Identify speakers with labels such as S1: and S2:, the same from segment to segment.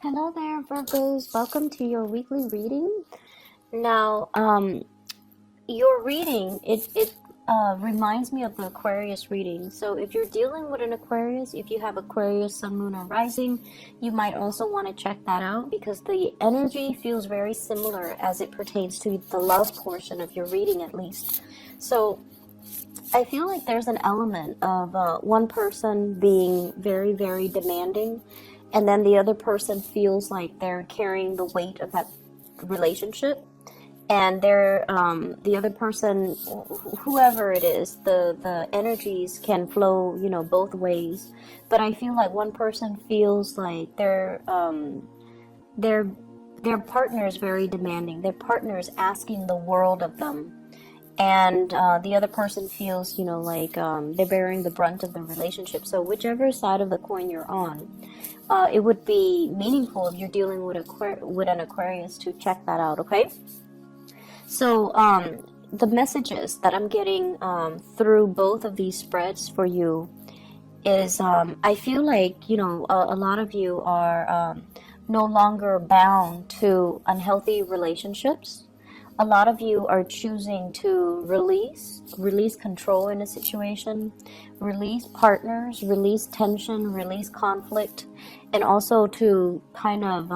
S1: Hello there, Virgos. Welcome to your weekly reading. Now, your reading, it reminds me of the Aquarius reading. So if you're dealing with an Aquarius, if you have Aquarius, Sun, Moon, or Rising, you might also want to check that out because the energy feels very similar as it pertains to the love portion of your reading, at least. So I feel like there's an element of one person being very, very demanding, and then the other person feels like they're carrying the weight of that relationship, and they're the other person, whoever it is, the energies can flow, both ways. But I feel like one person feels like their their partner is very demanding. Their partner is asking the world of them, and the other person feels like they're bearing the brunt of the relationship. So whichever side of the coin you're on, it would be meaningful if you're dealing with an Aquarius to check that out. Okay, so the messages that I'm getting through both of these spreads for you is I feel like a lot of you are no longer bound to unhealthy relationships. A lot of you are choosing to release control in a situation, release partners, release tension, release conflict, and also to kind of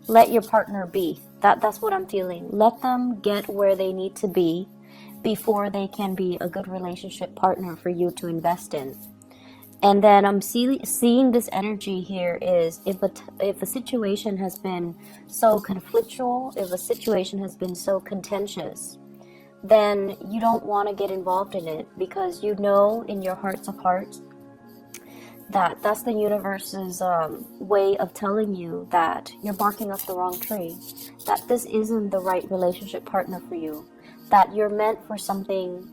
S1: let your partner be. That's what I'm feeling. Let them get where they need to be before they can be a good relationship partner for you to invest in. And then I'm seeing this energy here is if a situation has been so conflictual, if a situation has been so contentious, then you don't want to get involved in it because you know in your hearts of hearts that that's the universe's way of telling you that you're barking up the wrong tree, that this isn't the right relationship partner for you, that you're meant for something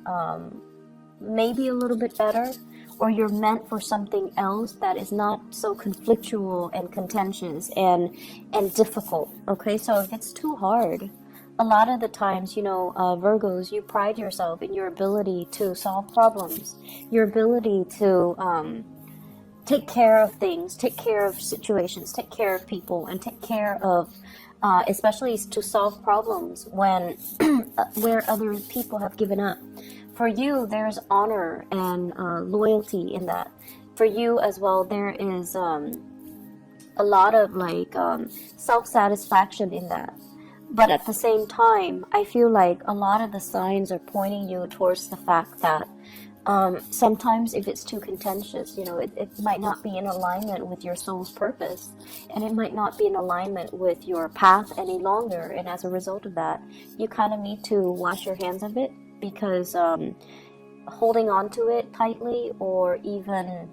S1: maybe a little bit better, or you're meant for something else that is not so conflictual and contentious and difficult. Okay, so if it's too hard, a lot of the times, Virgos, you pride yourself in your ability to solve problems, your ability to take care of things, take care of situations, take care of people, and take care of especially to solve problems when where other people have given up. For you, there's honor and loyalty in that. For you as well, there is a lot of self-satisfaction in that. But at the same time, I feel like a lot of the signs are pointing you towards the fact that sometimes if it's too contentious, it might not be in alignment with your soul's purpose, and it might not be in alignment with your path any longer. And as a result of that, you kind of need to wash your hands of it, because holding on to it tightly or even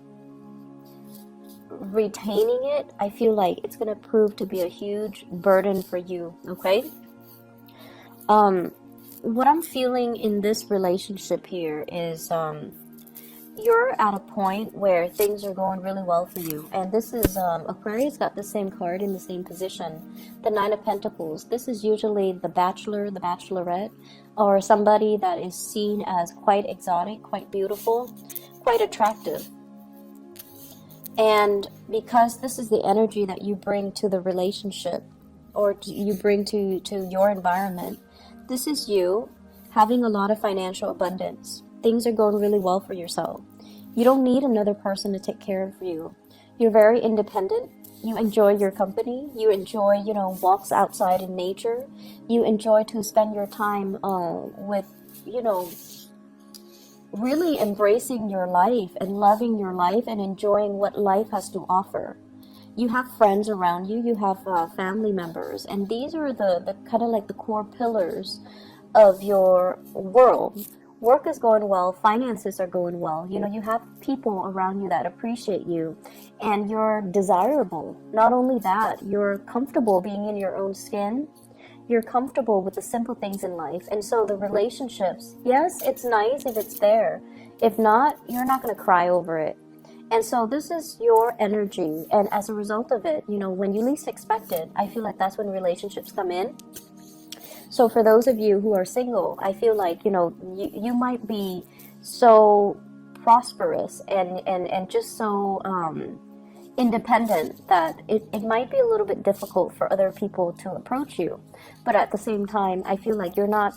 S1: retaining it, I feel like it's going to prove to be a huge burden for you. Okay, what I'm feeling in this relationship here is you're at a point where things are going really well for you. And this is Aquarius got the same card in the same position, the Nine of Pentacles. This is usually the bachelor, the bachelorette, or somebody that is seen as quite exotic, quite beautiful, quite attractive. And because this is the energy that you bring to the relationship, or you bring to your environment, this is you having a lot of financial abundance. Things are going really well for yourself. You don't need another person to take care of you. You're very independent. You enjoy your company. You enjoy, walks outside in nature. You enjoy to spend your time with, really embracing your life and loving your life and enjoying what life has to offer. You have friends around you. You have family members. And these are the kind of like the core pillars of your world. Work is going well, finances are going well, you have people around you that appreciate you, and you're desirable. Not only that, you're comfortable being in your own skin, you're comfortable with the simple things in life. And so the relationships, yes, it's nice if it's there. If not, you're not going to cry over it. And so this is your energy, and as a result of it, when you least expect it, I feel like that's when relationships come in. So for those of you who are single, I feel like, you might be so prosperous and just so, independent that it might be a little bit difficult for other people to approach you. But at the same time, I feel like you're not,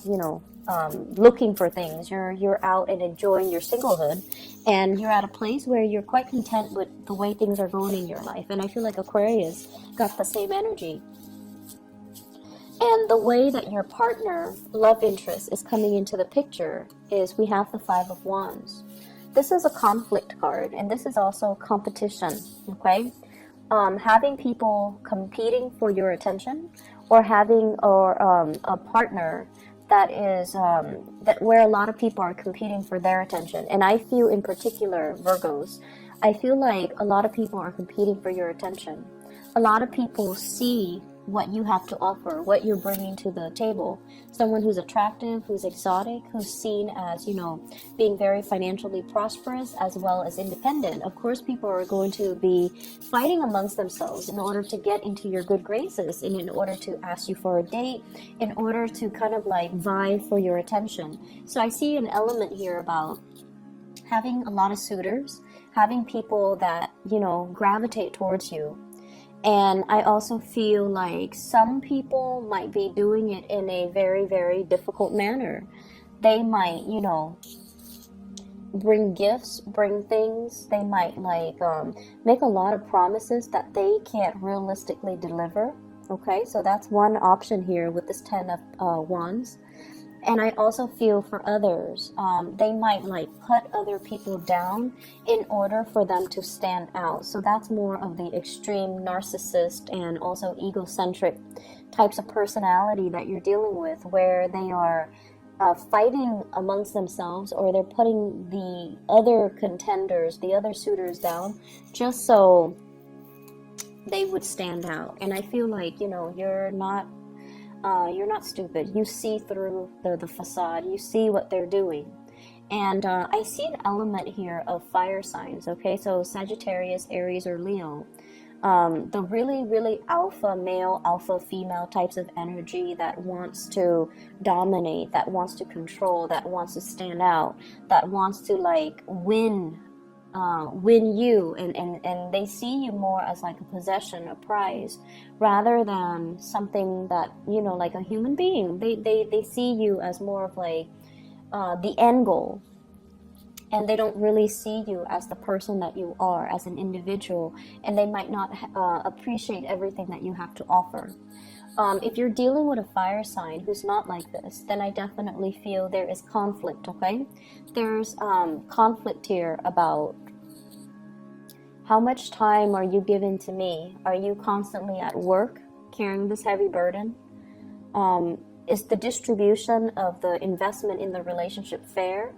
S1: looking for things. You're out and enjoying your singlehood, and you're at a place where you're quite content with the way things are going in your life. And I feel like Aquarius got the same energy. And the way that your partner, love interest, is coming into the picture is we have the Five of Wands. This is a conflict card, and this is also competition, okay? Having people competing for your attention, or having a partner that is that where a lot of people are competing for their attention. And I feel in particular, Virgos, I feel like a lot of people are competing for your attention. A lot of people see what you have to offer, what you're bringing to the table. Someone who's attractive, who's exotic, who's seen as, being very financially prosperous as well as independent. Of course, people are going to be fighting amongst themselves in order to get into your good graces, and in order to ask you for a date, in order to kind of like vie for your attention. So I see an element here about having a lot of suitors, having people that, gravitate towards you. And I also feel like some people might be doing it in a very, very difficult manner. They might, bring gifts, bring things. They might make a lot of promises that they can't realistically deliver. Okay, so that's one option here with this Ten of Wands. And I also feel for others, they might put other people down in order for them to stand out. So that's more of the extreme narcissist and also egocentric types of personality that you're dealing with, where they are fighting amongst themselves, or they're putting the other contenders, the other suitors down, just so they would stand out. And I feel like, you're not stupid. You see through the facade. You see what they're doing. And I see an element here of fire signs, okay? So Sagittarius, Aries, or Leo. The really, really alpha male, alpha female types of energy that wants to dominate, that wants to control, that wants to stand out, that wants to win you, and they see you more as like a possession, a prize, rather than something that, like a human being. They see you as more of the end goal, and they don't really see you as the person that you are as an individual, and they might not appreciate everything that you have to offer. If you're dealing with a fire sign who's not like this, then I definitely feel there is conflict, okay? There's conflict here about how much time are you giving to me? Are you constantly at work carrying this heavy burden? Is the distribution of the investment in the relationship fair?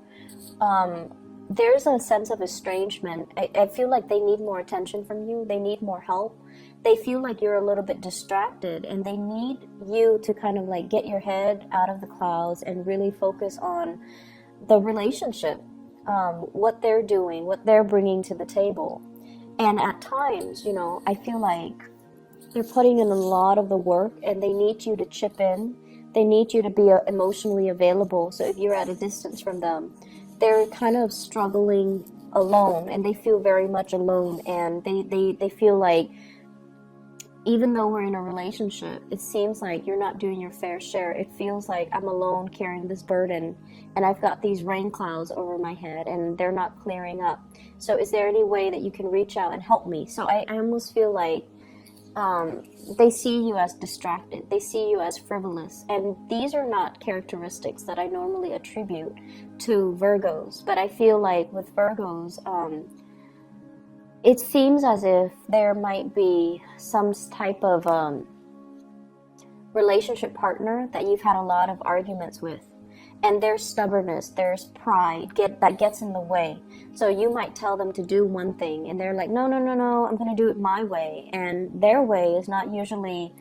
S1: There's a sense of estrangement. I feel like they need more attention from you. They need more help. They feel like you're a little bit distracted, and they need you to kind of get your head out of the clouds and really focus on the relationship, what they're doing, what they're bringing to the table. And at times, I feel like they're putting in a lot of the work, and they need you to chip in. They need you to be emotionally available. So if you're at a distance from them, they're kind of struggling alone, and they feel very much alone, and they feel like, even though we're in a relationship, it seems like you're not doing your fair share. It feels like I'm alone carrying this burden, and I've got these rain clouds over my head, and they're not clearing up. So is there any way that you can reach out and help me? So I almost feel like they see you as distracted. They see you as frivolous. And these are not characteristics that I normally attribute to Virgos. But I feel like with Virgos, it seems as if there might be some type of relationship partner that you've had a lot of arguments with. And there's stubbornness, there's pride that gets in the way. So you might tell them to do one thing, and they're like, no, I'm going to do it my way. And their way is not usually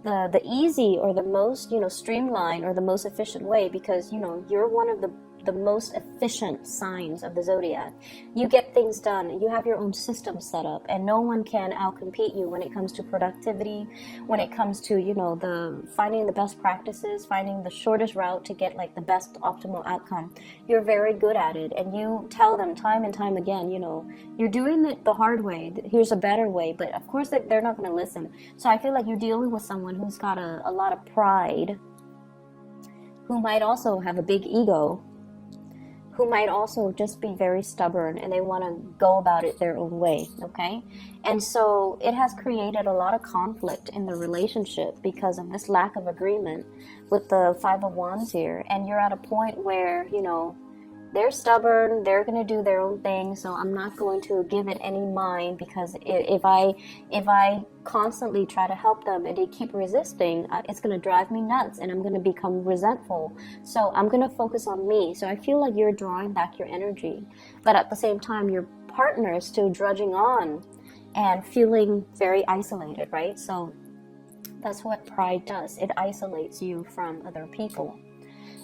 S1: the easy or the most, streamlined or the most efficient way, because, you're one of the most efficient signs of the zodiac. You get things done. You have your own system set up, and no one can outcompete you when it comes to productivity, when it comes to, you know, the finding the best practices, finding the shortest route to get like the best optimal outcome. You're very good at it, and you tell them time and time again, you know, you're doing it the hard way. Here's a better way, but of course they're not going to listen. So I feel like you're dealing with someone who's got a lot of pride, who might also have a big ego, who might also just be very stubborn, and they want to go about it their own way, okay? And so it has created a lot of conflict in the relationship because of this lack of agreement with the Five of Wands here. And you're at a point where, you know, they're stubborn, they're going to do their own thing, so I'm not going to give it any mind, because if I constantly try to help them and they keep resisting, it's going to drive me nuts, and I'm going to become resentful. So I'm going to focus on me. So I feel like you're drawing back your energy, but at the same time your partner is still drudging on and feeling very isolated, right? So that's what pride does. It isolates you from other people.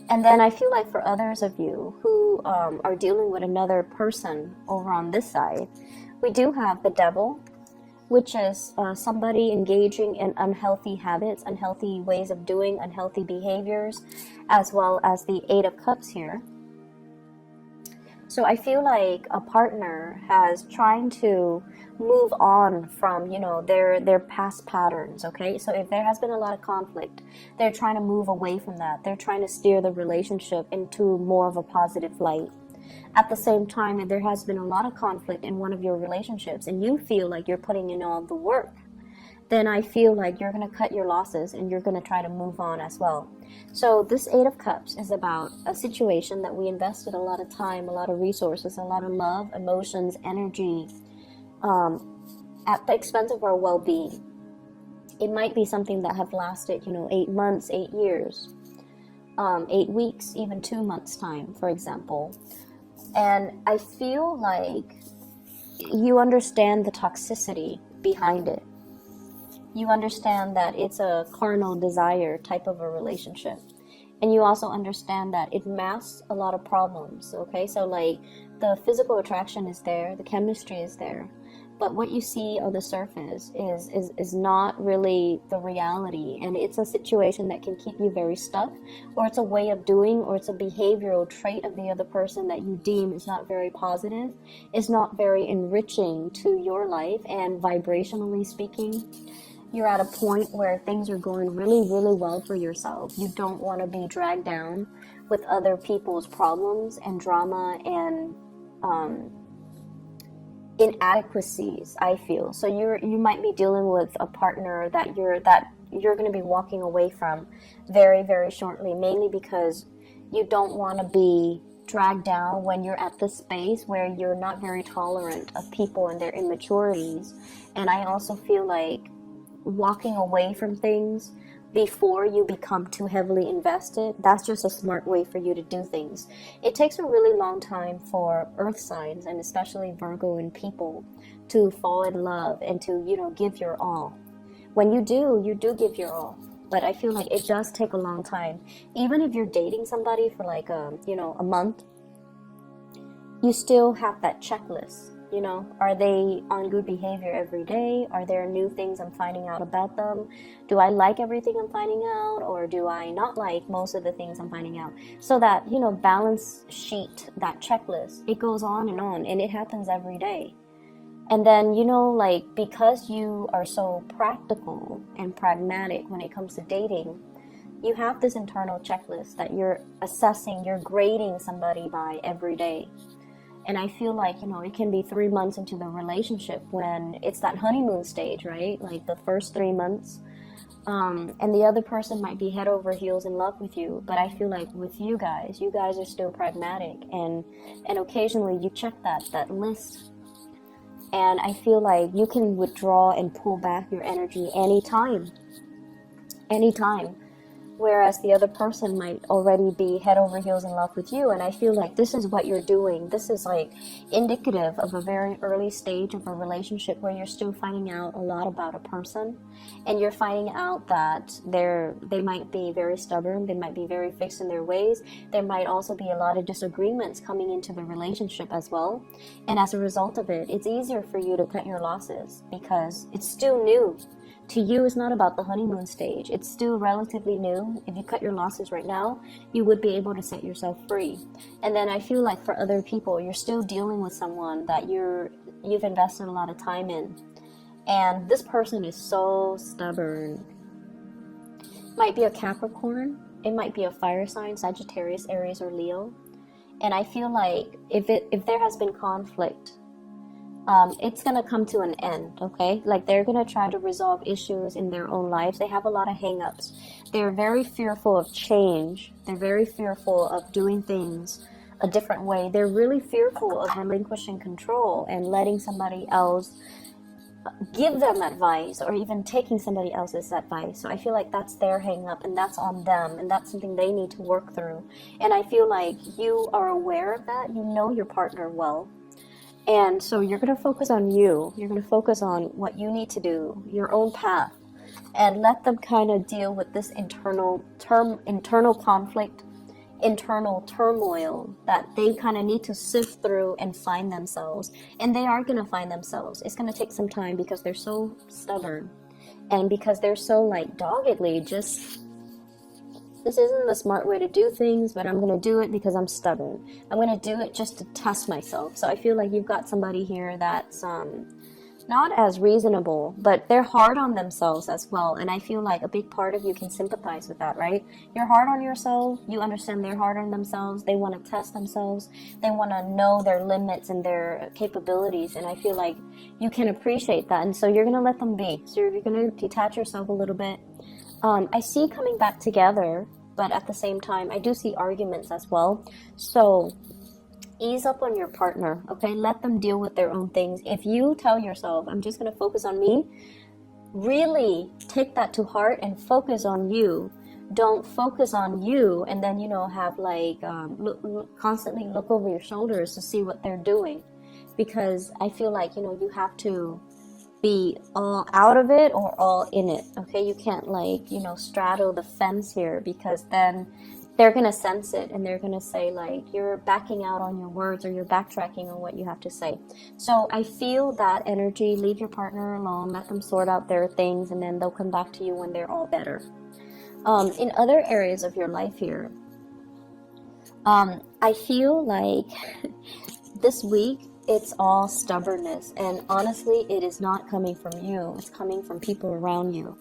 S1: And then I feel like for others of you who are dealing with another person over on this side, we do have the Devil, which is somebody engaging in unhealthy habits, unhealthy ways of doing, unhealthy behaviors, as well as the Eight of Cups here. So I feel like a partner has trying to move on from, you know, their past patterns, okay? So if there has been a lot of conflict, they're trying to move away from that. They're trying to steer the relationship into more of a positive light. At the same time, if there has been a lot of conflict in one of your relationships and you feel like you're putting in all the work, then I feel like you're going to cut your losses and you're going to try to move on as well. So this Eight of Cups is about a situation that we invested a lot of time, a lot of resources, a lot of love, emotions, energy, at the expense of our well-being. It might be something that have lasted, you know, 8 months, 8 years, 8 weeks, even 2 months time, for example. And I feel like you understand the toxicity behind it. You understand that it's a carnal desire type of a relationship. And you also understand that it masks a lot of problems, okay? So like the physical attraction is there, the chemistry is there, but what you see on the surface is not really the reality. And it's a situation that can keep you very stuck, or it's a way of doing, or it's a behavioral trait of the other person that you deem is not very positive, is not very enriching to your life. And vibrationally speaking, you're at a point where things are going really, really well for yourself. You don't want to be dragged down with other people's problems and drama and inadequacies, I feel. So you might be dealing with a partner that you're going to be walking away from very, very shortly, mainly because you don't want to be dragged down when you're at this space where you're not very tolerant of people and their immaturities. And I also feel like walking away from things before you become too heavily invested, that's just a smart way for you to do things. It takes a really long time for earth signs, and especially Virgo and people, to fall in love and to, you know, give your all. When you do give your all. But I feel like it does take a long time. Even if you're dating somebody for like a month, you still have that checklist. You know, are they on good behavior every day? Are there new things I'm finding out about them? Do I like everything I'm finding out, or do I not like most of the things I'm finding out? So that, you know, balance sheet, that checklist, it goes on, and it happens every day. And then, you know, like, because you are so practical and pragmatic when it comes to dating, you have this internal checklist that you're assessing, you're grading somebody by every day. And I feel like, you know, it can be 3 months into the relationship when it's that honeymoon stage, right? Like the first 3 months. And the other person might be head over heels in love with you. But I feel like with you guys are still pragmatic. And occasionally you check that list. And I feel like you can withdraw and pull back your energy anytime. whereas the other person might already be head over heels in love with you. And I feel like this is what you're doing. This is like indicative of a very early stage of a relationship where you're still finding out a lot about a person, and you're finding out that they might be very stubborn, they might be very fixed in their ways. There might also be a lot of disagreements coming into the relationship as well. And as a result of it, it's easier for you to cut your losses because it's still new. To you, it's not about the honeymoon stage. It's still relatively new. If you cut your losses right now, you would be able to set yourself free. And then I feel like for other people, you're still dealing with someone that you've invested a lot of time in. And this person is so stubborn. Might be a Capricorn. It might be a fire sign, Sagittarius, Aries, or Leo. And I feel like if there has been conflict, it's going to come to an end, okay? Like they're going to try to resolve issues in their own lives. They have a lot of hang-ups. They're very fearful of change. They're very fearful of doing things a different way. They're really fearful of relinquishing control and letting somebody else give them advice, or even taking somebody else's advice. So I feel like that's their hang-up, and that's on them, and that's something they need to work through. And I feel like you are aware of that. You know your partner well. And so you're going to focus on you. You're going to focus on what you need to do, your own path, and let them kind of deal with this internal conflict, internal turmoil that they kind of need to sift through and find themselves. And they are going to find themselves. It's going to take some time because they're so stubborn, and because they're so like doggedly just, this isn't the smart way to do things, but I'm going to do it because I'm stubborn. I'm going to do it just to test myself. So I feel like you've got somebody here that's not as reasonable, but they're hard on themselves as well. And I feel like a big part of you can sympathize with that, right? You're hard on yourself. You understand they're hard on themselves. They want to test themselves. They want to know their limits and their capabilities. And I feel like you can appreciate that. And so you're going to let them be. So you're going to detach yourself a little bit. I see coming back together, but at the same time, I do see arguments as well. So ease up on your partner, okay? Let them deal with their own things. If you tell yourself, I'm just going to focus on me, really take that to heart and focus on you. Don't focus on you and then, have like constantly look over your shoulders to see what they're doing. Because I feel like, you have to be all out of it or all in it, okay? You can't straddle the fence here, because then they're going to sense it and they're going to say like you're backing out on your words, or you're backtracking on what you have to say. So I feel that energy. Leave your partner alone, let them sort out their things, and then they'll come back to you when they're all better. In other areas of your life here, I feel like this week it's all stubbornness, and honestly it is not coming from you, it's coming from people around you.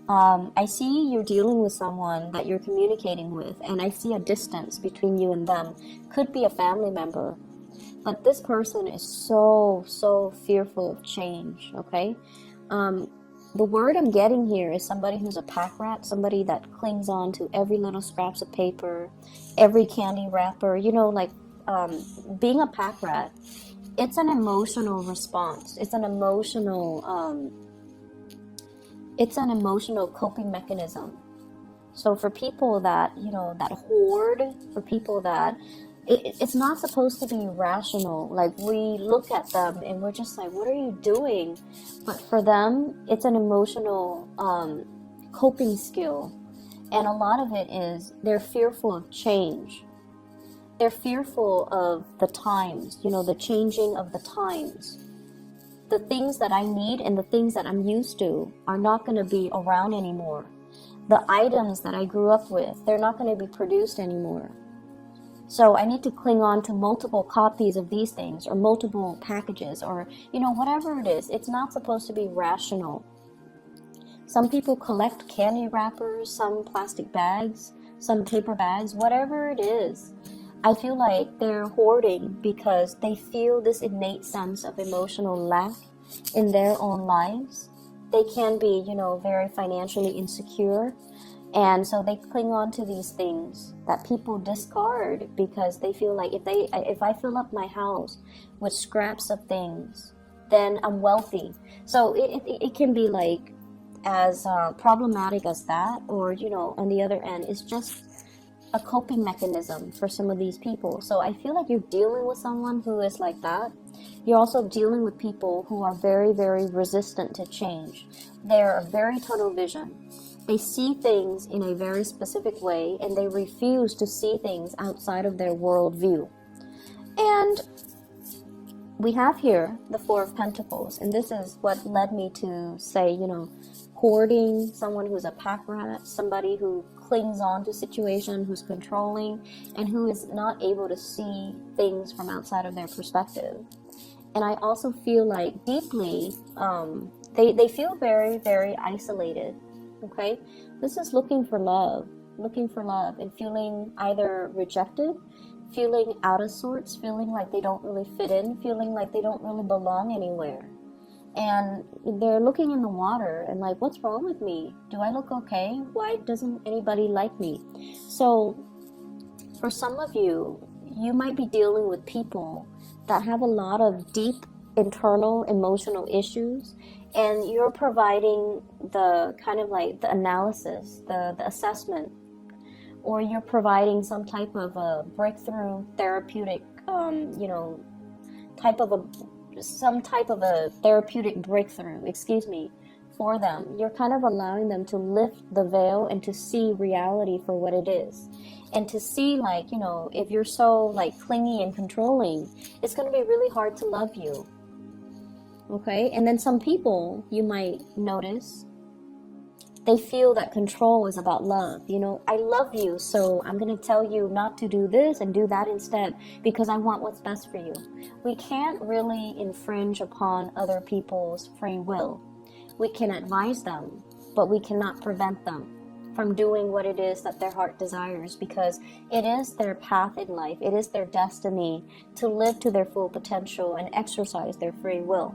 S1: I see you're dealing with someone that you're communicating with, and I see a distance between you and them. Could be a family member, but this person is so fearful of change, okay? The word I'm getting here is somebody who's a pack rat, somebody that clings on to every little scraps of paper, every candy wrapper, being a pack rat. It's an emotional response. It's an emotional coping mechanism. So for people that, that hoard, for people that, it's not supposed to be rational. Like, we look at them and we're just like, what are you doing? But for them, it's an emotional coping skill. And a lot of it is they're fearful of change. They're fearful of the times, the changing of the times. The things that I need and the things that I'm used to are not going to be around anymore. The items that I grew up with, they're not going to be produced anymore. So I need to cling on to multiple copies of these things, or multiple packages, or, whatever it is. It's not supposed to be rational. Some people collect candy wrappers, some plastic bags, some paper bags, whatever it is. I feel like they're hoarding because they feel this innate sense of emotional lack in their own lives. They can be, very financially insecure. And so they cling on to these things that people discard because they feel like if I fill up my house with scraps of things, then I'm wealthy. So it can be like as problematic as that, or, you know, on the other end, it's just a coping mechanism for some of these people. So I feel like you're dealing with someone who is like that. You're also dealing with people who are very, very resistant to change. They're very tunnel vision. They see things in a very specific way, and they refuse to see things outside of their worldview. And we have here the Four of Pentacles, and this is what led me to say, you know, hoarding, someone who's a pack rat, somebody who clings on to situation, who's controlling, and who is not able to see things from outside of their perspective. And I also feel like deeply, they feel very, very isolated, okay? This is looking for love, and feeling either rejected, feeling out of sorts, feeling like they don't really fit in, feeling like they don't really belong anywhere. And they're looking in the water and like, what's wrong with me? Do I look okay? Why doesn't anybody like me? So for some of you, you might be dealing with people that have a lot of deep internal emotional issues, and you're providing the kind of like the analysis, the assessment, or you're providing some type of a breakthrough therapeutic, some type of a therapeutic breakthrough, for them. You're kind of allowing them to lift the veil and to see reality for what it is. And to see, like, you know, if you're so like clingy and controlling, it's going to be really hard to love you. Okay? And then some people, you might notice, they feel that control is about love. You know, I love you, so I'm going to tell you not to do this and do that instead because I want what's best for you. We can't really infringe upon other people's free will. We can advise them, but we cannot prevent them from doing what it is that their heart desires, because it is their path in life. It is their destiny to live to their full potential and exercise their free will.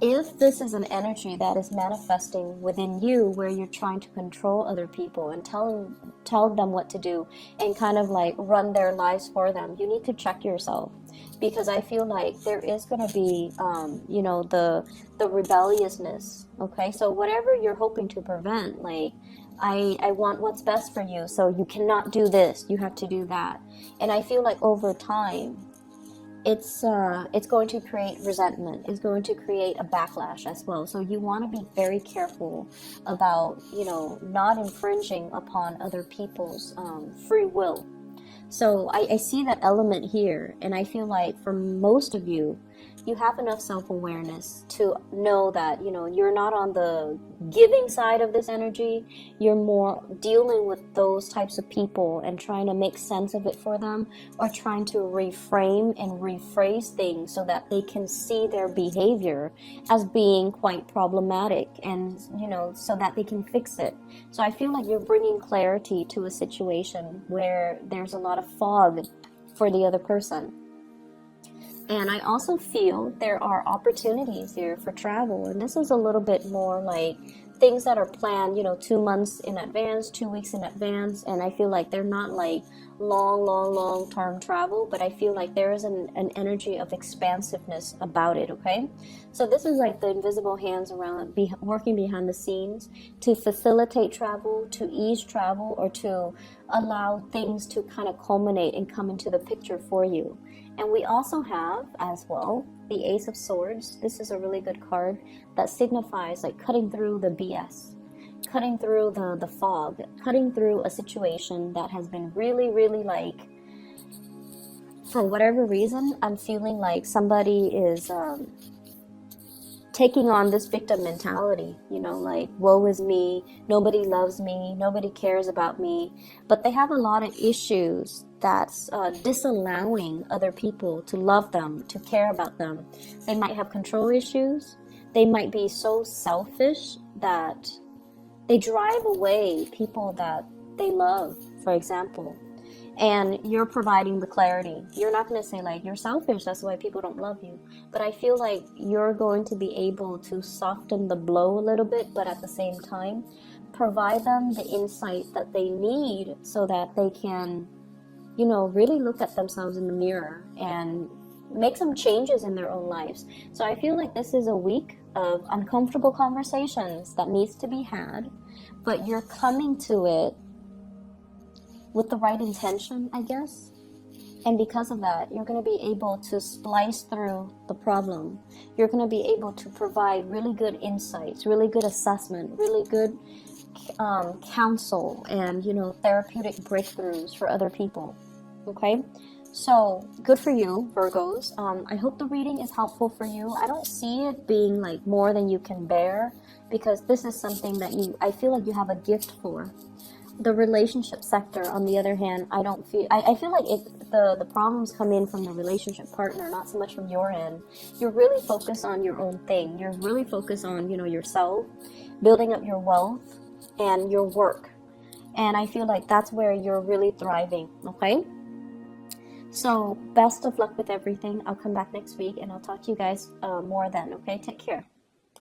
S1: If this is an energy that is manifesting within you, where you're trying to control other people and tell them what to do and kind of like run their lives for them, you need to check yourself, because I feel like there is going to be, the rebelliousness. Okay, so whatever you're hoping to prevent, like, I want what's best for you, so you cannot do this, you have to do that. And I feel like over time, it's going to create resentment. It's going to create a backlash as well. So you want to be very careful about, you know, not infringing upon other people's free will. So I see that element here, and I feel like for most of you, you have enough self-awareness to know that, you know, you're not on the giving side of this energy. You're more dealing with those types of people and trying to make sense of it for them, or trying to reframe and rephrase things so that they can see their behavior as being quite problematic, and, you know, so that they can fix it. So I feel like you're bringing clarity to a situation where there's a lot of fog for the other person. And I also feel there are opportunities here for travel. And this is a little bit more like things that are planned, you know, 2 months in advance, 2 weeks in advance. And I feel like they're not like long-term travel, but I feel like there is an energy of expansiveness about it, okay? So this is like the invisible hands around, working behind the scenes to facilitate travel, to ease travel, or to allow things to kind of culminate and come into the picture for you. And we also have, as well, the Ace of Swords. This is a really good card that signifies like cutting through the BS, cutting through the fog, cutting through a situation that has been really, really like, for whatever reason, I'm feeling like somebody is taking on this victim mentality, you know, like, woe is me, nobody loves me, nobody cares about me. But they have a lot of issues that's disallowing other people to love them, to care about them. They might have control issues. They might be so selfish that they drive away people that they love, for example. And you're providing the clarity. You're not going to say like, you're selfish, that's why people don't love you. But I feel like you're going to be able to soften the blow a little bit, but at the same time, provide them the insight that they need so that they can, you know, really look at themselves in the mirror and make some changes in their own lives. So I feel like this is a week of uncomfortable conversations that needs to be had, but you're coming to it with the right intention, I guess. And because of that, you're going to be able to splice through the problem. You're going to be able to provide really good insights, really good assessment, really good counsel, and, you know, therapeutic breakthroughs for other people. Okay? So, good for you, Virgos. I hope the reading is helpful for you. I don't see it being like more than you can bear, because this is something that I feel like you have a gift for. The relationship sector, on the other hand, I feel like the problems come in from the relationship partner, not so much from your end. You're really focused on your own thing. You're really focused on, you know, yourself, building up your wealth and your work. And I feel like that's where you're really thriving, okay? So, best of luck with everything. I'll come back next week and I'll talk to you guys more then, okay? Take care.